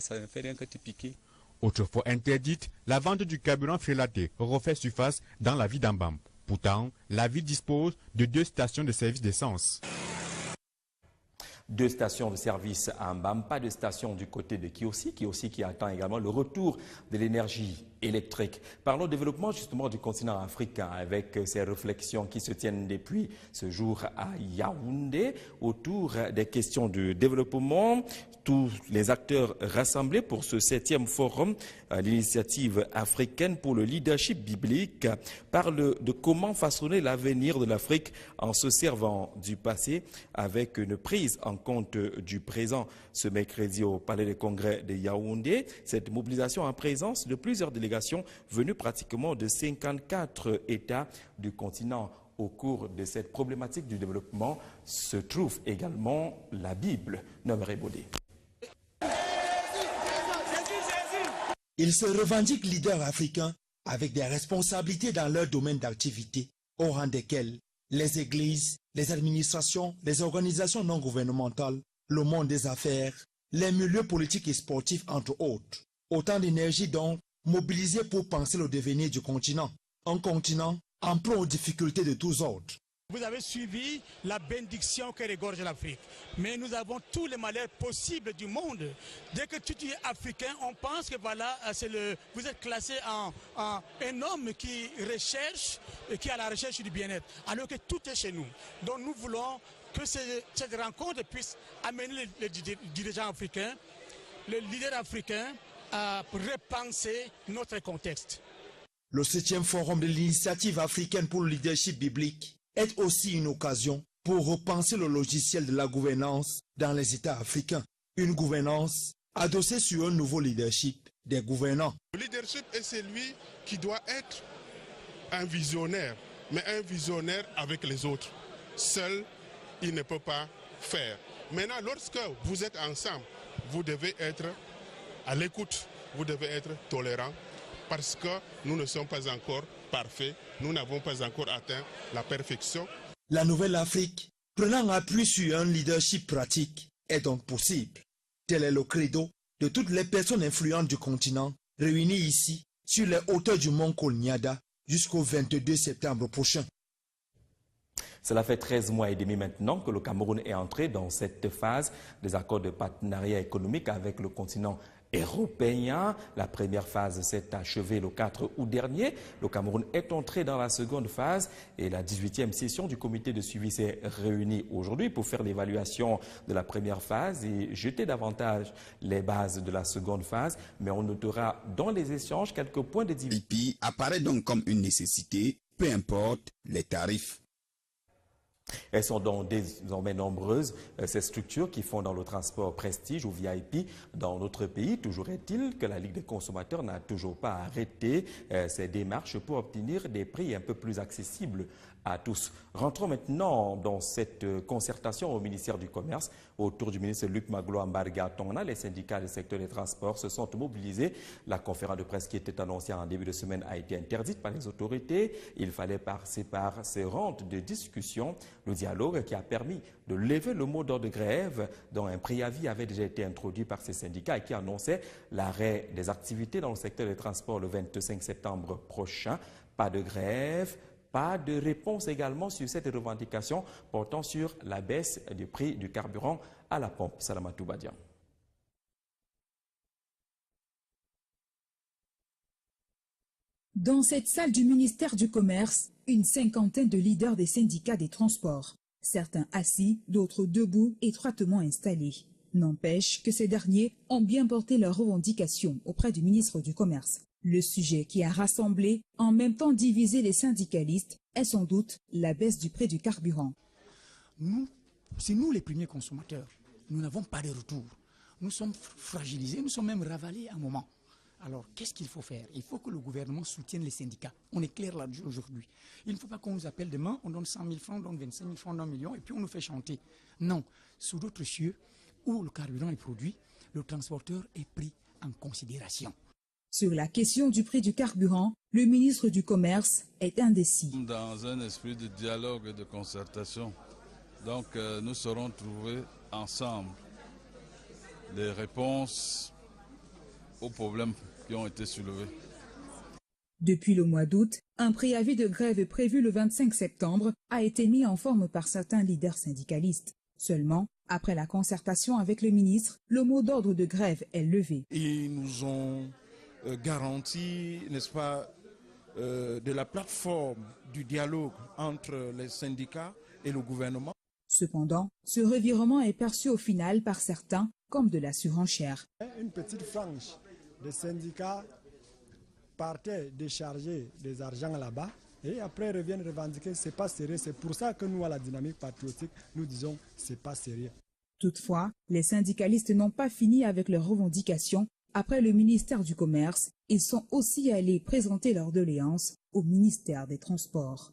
ça ne fait rien que te piquer. Autrefois interdite, la vente du carburant frélaté refait surface dans la ville d'Ambam. Pourtant, la ville dispose de 2 stations de service d'essence. 2 stations de service à Mbam, pas de station du côté de Kiossi qui attend également le retour de l'énergie électrique. Parlons développement justement du continent africain avec ces réflexions qui se tiennent depuis ce jour à Yaoundé autour des questions de développement. Tous les acteurs rassemblés pour ce 7e forum, l'initiative africaine pour le leadership biblique, parle de comment façonner l'avenir de l'Afrique en se servant du passé avec une prise en compte du présent. Ce mercredi au Palais des Congrès de Yaoundé, cette mobilisation en présence de plusieurs délégations venues pratiquement de 54 États du continent. Au cours de cette problématique du développement se trouve également la Bible. Nombré Baudé. Ils se revendiquent leaders africains avec des responsabilités dans leur domaine d'activité, au rang desquels les églises, les administrations, les organisations non gouvernementales, le monde des affaires, les milieux politiques et sportifs, entre autres. Autant d'énergie donc mobilisée pour penser le devenir du continent. Un continent en proie aux difficultés de tous ordres. Vous avez suivi la bénédiction que regorge l'Afrique. Mais nous avons tous les malheurs possibles du monde. Dès que tu es africain, on pense que voilà, vous êtes classé en un homme qui recherche, qui est à la recherche du bien-être. Alors que tout est chez nous. Donc nous voulons que cette rencontre puisse amener les dirigeants africains, les leaders africains à repenser notre contexte. Le 7e forum de l'initiative africaine pour le leadership biblique est aussi une occasion pour repenser le logiciel de la gouvernance dans les États africains. Une gouvernance adossée sur un nouveau leadership des gouvernants. Le leadership est celui qui doit être un visionnaire, mais un visionnaire avec les autres. Seul, il ne peut pas faire. Maintenant, lorsque vous êtes ensemble, vous devez être à l'écoute, vous devez être tolérant, parce que nous ne sommes pas encore parfait. Nous n'avons pas encore atteint la perfection. La nouvelle Afrique, prenant appui sur un leadership pratique, est donc possible. Tel est le credo de toutes les personnes influentes du continent réunies ici sur les hauteurs du mont Kolniada jusqu'au 22 septembre prochain. Cela fait 13 mois et demi maintenant que le Cameroun est entré dans cette phase des accords de partenariat économique avec le continent européen. La première phase s'est achevée le 4 août dernier. Le Cameroun est entré dans la seconde phase et la 18e session du comité de suivi s'est réunie aujourd'hui pour faire l'évaluation de la première phase et jeter davantage les bases de la seconde phase. Mais on notera dans les échanges quelques points de division. L'IPI apparaît donc comme une nécessité, peu importe les tarifs. Elles sont donc désormais nombreuses, ces structures qui font dans le transport prestige ou VIP dans notre pays. Toujours est-il que la Ligue des consommateurs n'a toujours pas arrêté ses démarches pour obtenir des prix un peu plus accessibles à tous. Rentrons maintenant dans cette concertation au ministère du Commerce. Autour du ministre Luc Magloire-Mbarga-Tongna, les syndicats du secteur des transports se sont mobilisés. La conférence de presse qui était annoncée en début de semaine a été interdite par les autorités. Il fallait passer par ces rondes de discussion, le dialogue qui a permis de lever le mot d'ordre de grève dont un préavis avait déjà été introduit par ces syndicats et qui annonçait l'arrêt des activités dans le secteur des transports le 25 septembre prochain. Pas de grève. Pas de réponse également sur cette revendication portant sur la baisse du prix du carburant à la pompe. Salamatou Badian. Dans cette salle du ministère du Commerce, une cinquantaine de leaders des syndicats des transports. Certains assis, d'autres debout, étroitement installés. N'empêche que ces derniers ont bien porté leurs revendications auprès du ministre du Commerce. Le sujet qui a rassemblé, en même temps divisé les syndicalistes, est sans doute la baisse du prix du carburant. C'est nous les premiers consommateurs. Nous n'avons pas de retour. Nous sommes fragilisés, nous sommes même ravalés à un moment. Alors, qu'est-ce qu'il faut faire? Il faut que le gouvernement soutienne les syndicats. On est clair là-dessus aujourd'hui. Il ne faut pas qu'on nous appelle demain, on donne 100 000 francs, on donne 25 000 francs, on donne 1 million, et puis on nous fait chanter. Non, sous d'autres cieux, où le carburant est produit, le transporteur est pris en considération. Sur la question du prix du carburant, le ministre du Commerce est indécis. Dans un esprit de dialogue et de concertation, donc nous saurons trouver ensemble des réponses aux problèmes qui ont été soulevés. Depuis le mois d'août, un préavis de grève prévu le 25 septembre a été mis en forme par certains leaders syndicalistes. Seulement, après la concertation avec le ministre, le mot d'ordre de grève est levé. Ils nous ont garantie, n'est-ce pas, de la plateforme du dialogue entre les syndicats et le gouvernement. Cependant, ce revirement est perçu au final par certains comme de la surenchère. Une petite frange des syndicats partait décharger des argents là-bas et après reviennent revendiquer c'est pas sérieux. C'est pour ça que nous, à la dynamique patriotique, nous disons c'est pas sérieux. Toutefois, les syndicalistes n'ont pas fini avec leurs revendications. Après le ministère du Commerce, ils sont aussi allés présenter leurs doléances au ministère des Transports.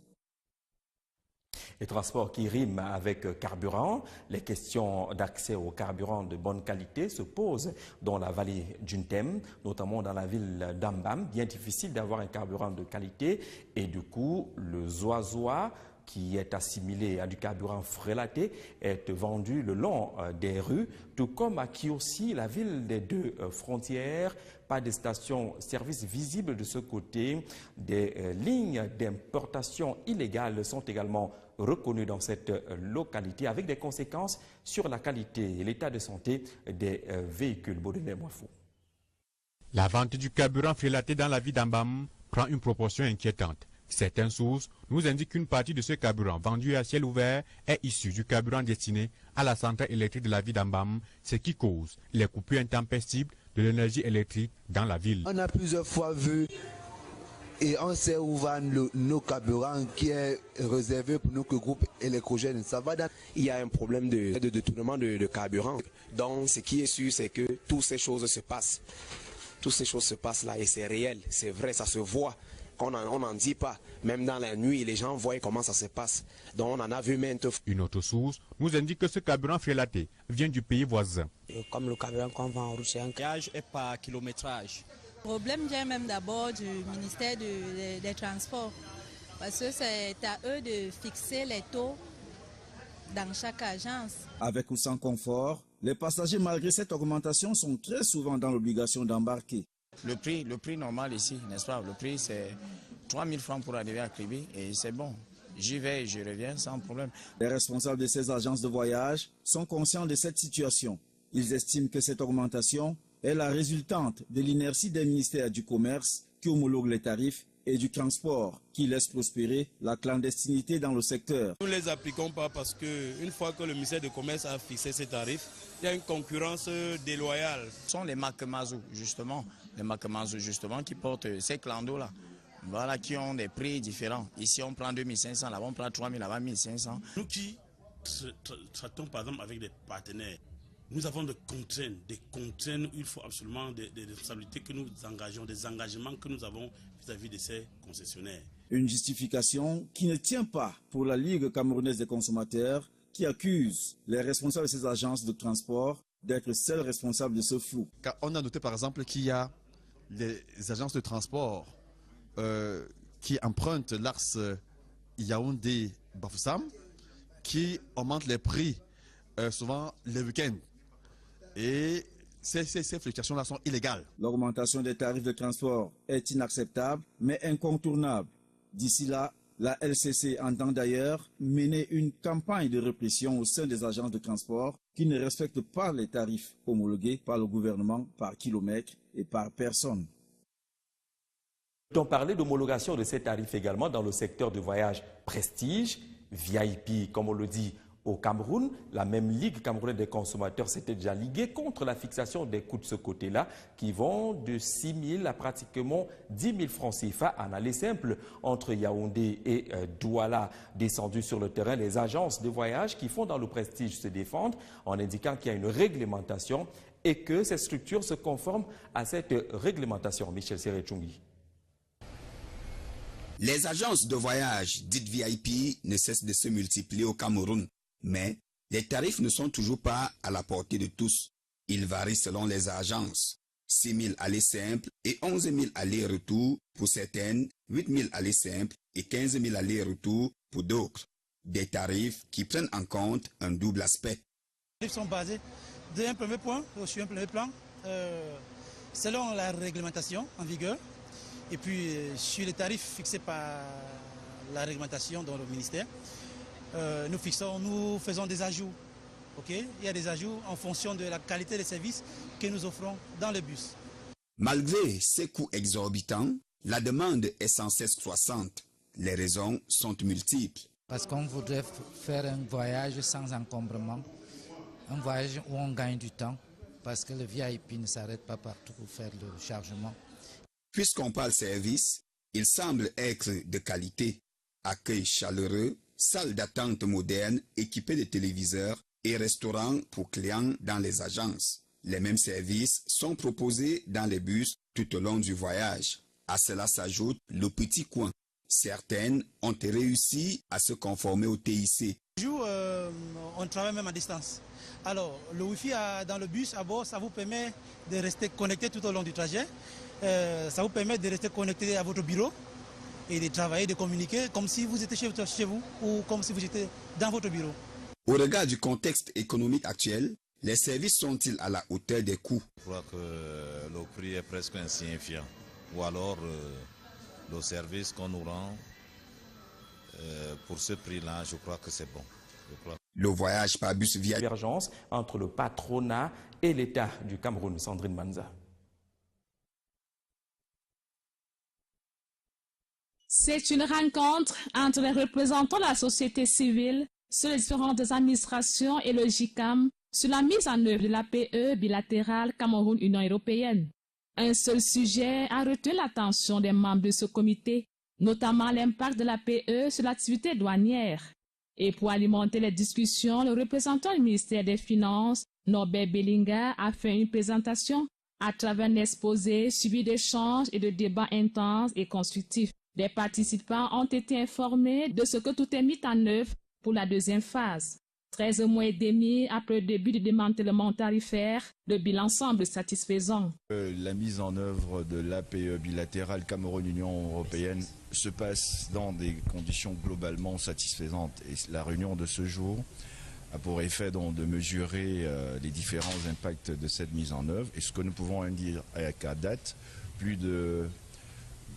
Les transports qui riment avec carburant, les questions d'accès au carburant de bonne qualité se posent dans la vallée d'Untem, notamment dans la ville d'Ambam. Bien difficile d'avoir un carburant de qualité et du coup, le zoazoa qui est assimilé à du carburant frélaté est vendu le long des rues, tout comme à Kiossi, la ville des deux frontières. Pas de station-service visible de ce côté. Des lignes d'importation illégales sont également reconnues dans cette localité avec des conséquences sur la qualité et l'état de santé des véhicules. La vente du carburant frélaté dans la ville d'Ambam prend une proportion inquiétante. Certaines sources nous indiquent qu'une partie de ce carburant vendu à ciel ouvert est issue du carburant destiné à la centrale électrique de la ville d'Ambam, ce qui cause les coupures intempestibles de l'énergie électrique dans la ville. On a plusieurs fois vu et on sait où va nos carburants qui est réservé pour notre groupe électrogène. Ça va dans... Il y a un problème de détournement de carburant. Donc ce qui est sûr, c'est que toutes ces choses se passent. Toutes ces choses se passent là et c'est réel, c'est vrai, ça se voit. On n'en dit pas. Même dans la nuit, les gens voient comment ça se passe. Donc on en a vu maintes fois. Une autre source nous indique que ce carburant frélaté vient du pays voisin. Comme le carburant qu'on vend en route, c'est un gage et par kilométrage. problème vient même d'abord du ministère des Transports. Parce que c'est à eux de fixer les taux dans chaque agence. Avec ou sans confort, les passagers, malgré cette augmentation, sont très souvent dans l'obligation d'embarquer. Le prix normal ici, n'est-ce pas? Le prix, c'est 3 000 francs pour arriver à Kribi et c'est bon. J'y vais et je reviens sans problème. Les responsables de ces agences de voyage sont conscients de cette situation. Ils estiment que cette augmentation est la résultante de l'inertie des ministères du Commerce qui homologuent les tarifs et du transport qui laisse prospérer la clandestinité dans le secteur. Nous ne les appliquons pas parce qu'une fois que le ministère du Commerce a fixé ces tarifs, il y a une concurrence déloyale. Ce sont les marques Mazou, justement, qui portent ces clandos-là. Voilà, qui ont des prix différents. Ici, on prend 2500, là-bas, on prend 3000, là-bas, 1500. Nous qui traitons, par exemple, avec des partenaires, nous avons des contraintes où il faut absolument des responsabilités que nous engageons, des engagements que nous avons vis-à-vis de ces concessionnaires. Une justification qui ne tient pas pour la Ligue camerounaise des consommateurs qui accuse les responsables de ces agences de transport d'être seuls responsables de ce flou. Car on a noté par exemple qu'il y a les agences de transport qui empruntent l'axe Yaoundé-Bafoussam qui augmentent les prix souvent les week-ends. Et ces fluctuations-là sont illégales. L'augmentation des tarifs de transport est inacceptable, mais incontournable. D'ici là, la LCC entend d'ailleurs mener une campagne de répression au sein des agences de transport qui ne respectent pas les tarifs homologués par le gouvernement par kilomètre et par personne. On parlait d'homologation de ces tarifs également dans le secteur du voyage prestige, VIP, comme on le dit au Cameroun. La même Ligue camerounaise des consommateurs s'était déjà liguée contre la fixation des coûts de ce côté-là qui vont de 6 000 à pratiquement 10 000 francs CFA en aller simple entre Yaoundé et Douala. Descendus sur le terrain, les agences de voyage qui font dans le prestige se défendent en indiquant qu'il y a une réglementation et que ces structures se conforment à cette réglementation. Michel Serechungi. Les agences de voyage dites VIP ne cessent de se multiplier au Cameroun, mais les tarifs ne sont toujours pas à la portée de tous. Ils varient selon les agences. 6 000 allées simples et 11 000 allers-retours pour certaines, 8 000 allées simples et 15 000 allers-retours pour d'autres. Des tarifs qui prennent en compte un double aspect. Les tarifs sont basés d'un premier point, sur un premier plan, selon la réglementation en vigueur. Et puis sur les tarifs fixés par la réglementation dans le ministère, nous faisons des ajouts. Okay? Il y a des ajouts en fonction de la qualité des services que nous offrons dans le bus. Malgré ces coûts exorbitants, la demande est sans cesse croissante. Les raisons sont multiples. Parce qu'on voudrait faire un voyage sans encombrement, un voyage où on gagne du temps, parce que le VIP ne s'arrête pas partout pour faire le chargement. Puisqu'on parle service, il semble être de qualité. Accueil chaleureux, salle d'attente moderne équipée de téléviseurs et restaurants pour clients dans les agences. Les mêmes services sont proposés dans les bus tout au long du voyage. À cela s'ajoute le petit coin. Certaines ont réussi à se conformer au TIC. On travaille même à distance. Alors, le Wi-Fi dans le bus à bord, ça vous permet de rester connecté tout au long du trajet. Ça vous permet de rester connecté à votre bureau et de travailler, de communiquer comme si vous étiez chez vous ou comme si vous étiez dans votre bureau. Au regard du contexte économique actuel, les services sont-ils à la hauteur des coûts? Je crois que le prix est presque insignifiant. Ou alors le service qu'on nous rend pour ce prix-là, je crois que c'est bon. Le voyage par bus via divergence entre le patronat et l'État du Cameroun. Sandrine Manza. C'est une rencontre entre les représentants de la société civile sur les différentes administrations et le JICAM sur la mise en œuvre de l'APE bilatérale Cameroun-Union européenne. Un seul sujet a retenu l'attention des membres de ce comité, notamment l'impact de l'APE sur l'activité douanière. Et pour alimenter les discussions, le représentant du ministère des Finances, Norbert Bellinga, a fait une présentation à travers un exposé suivi d'échanges et de débats intenses et constructifs. Les participants ont été informés de ce que tout est mis en œuvre pour la deuxième phase. 13 mois et demi après le début du démantèlement tarifaire, le bilan semble satisfaisant. La mise en œuvre de l'APE bilatérale Cameroun-Union européenne se passe dans des conditions globalement satisfaisantes. Et la réunion de ce jour a pour effet donc de mesurer les différents impacts de cette mise en œuvre. Et ce que nous pouvons dire qu'à date, plus de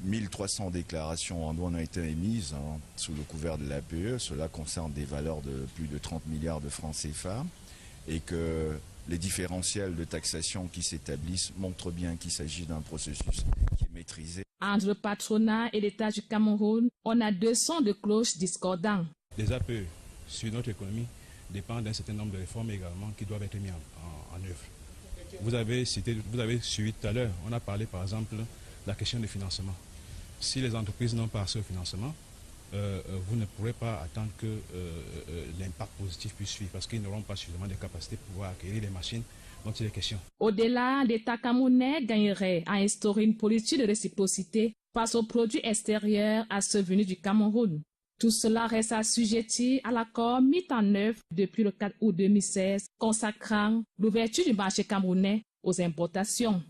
1300 déclarations en douane ont été émises sous le couvert de l'APE. Cela concerne des valeurs de plus de 30 milliards de francs CFA et que les différentiels de taxation qui s'établissent montrent bien qu'il s'agit d'un processus qui est maîtrisé. Entre le patronat et l'État du Cameroun, on a 200 de cloches discordantes. Les APE sur notre économie dépendent d'un certain nombre de réformes également qui doivent être mises en œuvre. Vous avez suivi tout à l'heure, on a parlé par exemple de la question du financement. Si les entreprises n'ont pas accès au financement, vous ne pourrez pas attendre que l'impact positif puisse suivre parce qu'ils n'auront pas suffisamment de capacités pour pouvoir acquérir les machines dont il est question. Au-delà, l'État camerounais gagnerait à instaurer une politique de réciprocité face aux produits extérieurs à ceux venus du Cameroun. Tout cela reste assujetti à l'accord mis en œuvre depuis le 4 août 2016 consacrant l'ouverture du marché camerounais aux importations.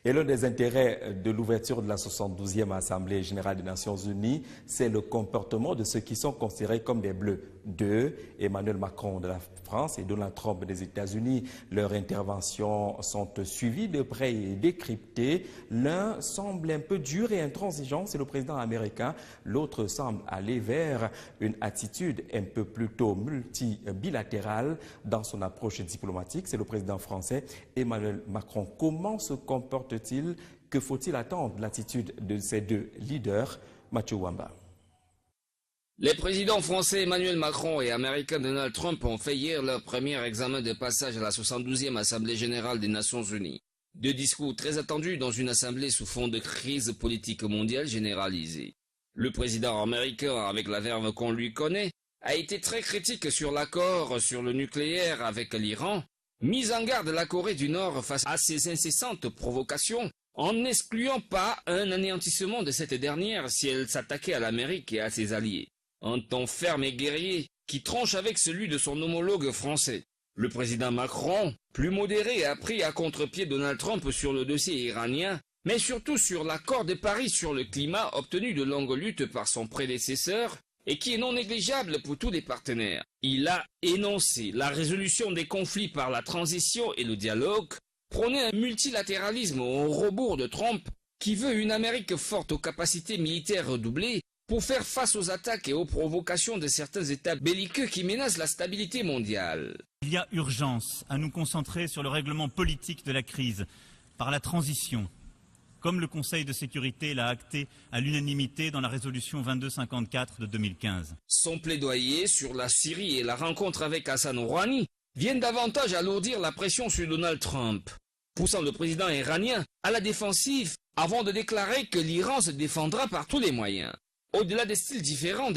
Et l'un des intérêts de l'ouverture de la 72e Assemblée générale des Nations Unies, c'est le comportement de ceux qui sont considérés comme des bleus. Deux, Emmanuel Macron de la France et Donald Trump des États-Unis. Leurs interventions sont suivies de près et décryptées. L'un semble un peu dur et intransigeant, c'est le président américain. L'autre semble aller vers une attitude un peu plutôt multilatérale dans son approche diplomatique. C'est le président français Emmanuel Macron. Comment se comporte-t-il? Que faut-il attendre de l'attitude de ces deux leaders? Mathieu Wamba. Les présidents français Emmanuel Macron et américain Donald Trump ont fait hier leur premier examen de passage à la 72e Assemblée générale des Nations Unies. Deux discours très attendus dans une assemblée sous fond de crise politique mondiale généralisée. Le président américain, avec la verve qu'on lui connaît, a été très critique sur l'accord sur le nucléaire avec l'Iran, mis en garde la Corée du Nord face à ses incessantes provocations, en n'excluant pas un anéantissement de cette dernière si elle s'attaquait à l'Amérique et à ses alliés. Un ton ferme et guerrier qui tranche avec celui de son homologue français. Le président Macron, plus modéré, a pris à contre-pied Donald Trump sur le dossier iranien, mais surtout sur l'accord de Paris sur le climat obtenu de longue lutte par son prédécesseur et qui est non négligeable pour tous les partenaires. Il a énoncé la résolution des conflits par la transition et le dialogue, prôné un multilatéralisme au rebours de Trump qui veut une Amérique forte aux capacités militaires redoublées pour faire face aux attaques et aux provocations de certains États belliqueux qui menacent la stabilité mondiale. Il y a urgence à nous concentrer sur le règlement politique de la crise par la transition, comme le Conseil de sécurité l'a acté à l'unanimité dans la résolution 2254 de 2015. Son plaidoyer sur la Syrie et la rencontre avec Hassan Rouhani viennent davantage alourdir la pression sur Donald Trump, poussant le président iranien à la défensive avant de déclarer que l'Iran se défendra par tous les moyens. Au-delà des styles différents